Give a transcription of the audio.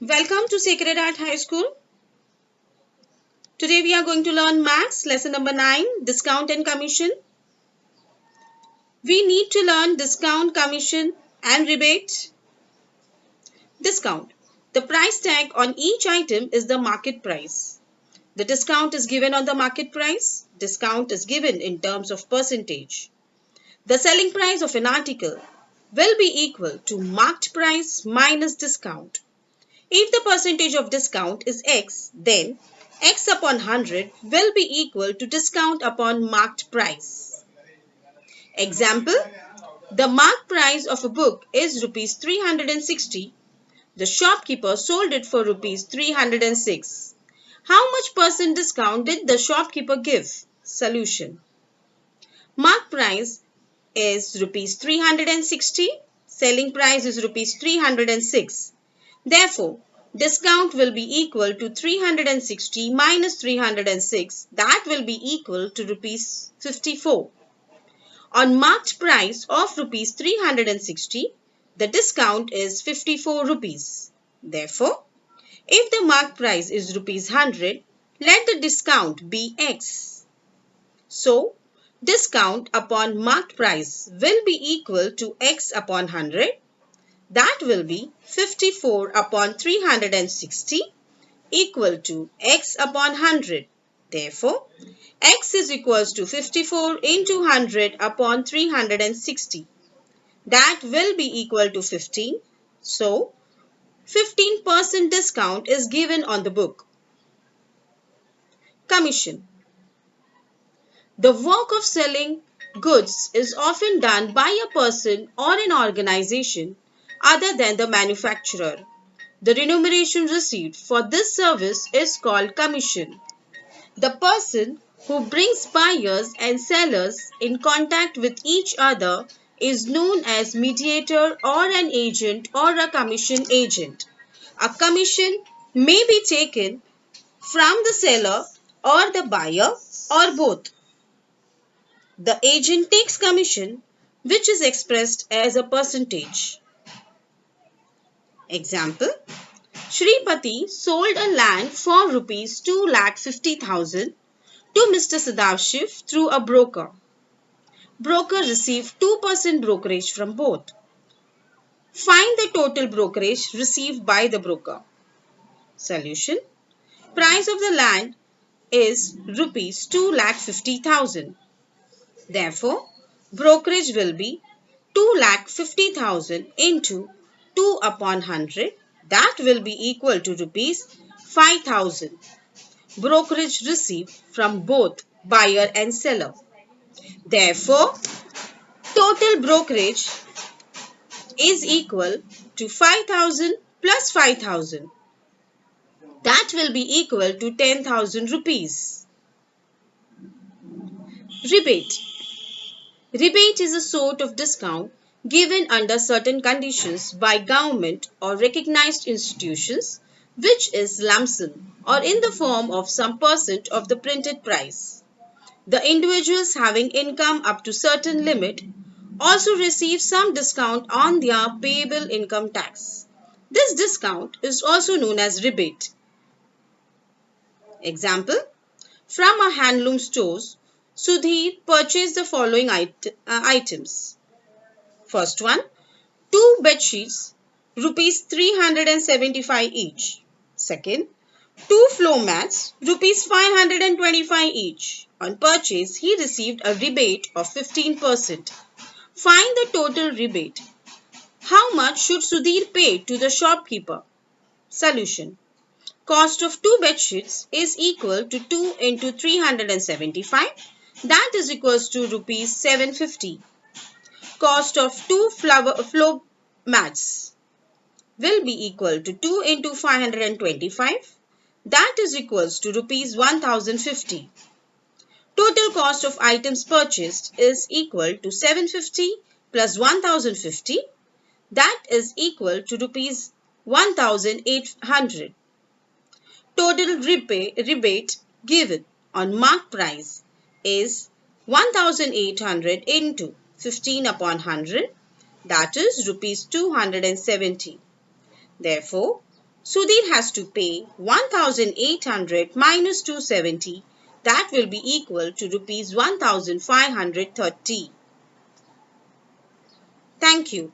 Welcome to Sacred Heart High School. Today we are going to learn Maths, lesson number 9, Discount and Commission. We need to learn discount, commission and rebate. Discount. The price tag on each item is the market price. The discount is given on the market price. Discount is given in terms of percentage. The selling price of an article will be equal to marked price minus discount. If the percentage of discount is X, then X upon 100 will be equal to discount upon marked price. Example, the marked price of a book is rupees 360. The shopkeeper sold it for rupees 306. How much percent discount did the shopkeeper give? Solution. Marked price is rupees 360. Selling price is rupees 306. Therefore, discount will be equal to 360 minus 306. That will be equal to rupees 54. On marked price of rupees 360, the discount is 54 rupees. Therefore, if the marked price is rupees 100, let the discount be X. So, discount upon marked price will be equal to X upon 100. That will be 54 upon 360 equal to X upon 100. Therefore, X is equals to 54 into 100 upon 360. That will be equal to 15. So, 15% discount is given on the book. Commission. The work of selling goods is often done by a person or an organization other than the manufacturer. The remuneration received for this service is called commission. The person who brings buyers and sellers in contact with each other is known as mediator or an agent or a commission agent. A commission may be taken from the seller or the buyer or both. The agent takes commission, which is expressed as a percentage. Example, Shripati sold a land for rupees 2,50,000 to Mr. Sadavshiv through a broker. Broker received 2% brokerage from both. Find the total brokerage received by the broker. Solution. Price of the land is rupees 2,50,000. Therefore, brokerage will be 2,50,000 into 2 upon 100. That will be equal to rupees 5,000. Brokerage received from both buyer and seller. Therefore, total brokerage is equal to 5,000 plus 5,000. That will be equal to 10,000 rupees. Rebate. Rebate is a sort of discount given under certain conditions by government or recognized institutions, which is lump sum or in the form of some percent of the printed price. The individuals having income up to certain limit also receive some discount on their payable income tax. This discount is also known as rebate. Example, from a handloom stores, Sudhir purchased the following items. First one, 2 bed sheets, rupees 375 each. Second, 2 floor mats, rupees 525 each. On purchase, he received a rebate of 15%. Find the total rebate. How much should Sudhir pay to the shopkeeper? Solution. Cost of 2 bed sheets is equal to 2 into 375. That is equals to rupees 750. Cost of 2 floor mats will be equal to 2 into 525. That is equals to rupees 1050. Total cost of items purchased is equal to 750 plus 1050. That is equal to rupees 1800. Total rebate given on marked price is 1800 into 15 upon 100, that is rupees 270. Therefore, Sudhir has to pay 1,800 minus 270. That will be equal to rupees 1,530. Thank you.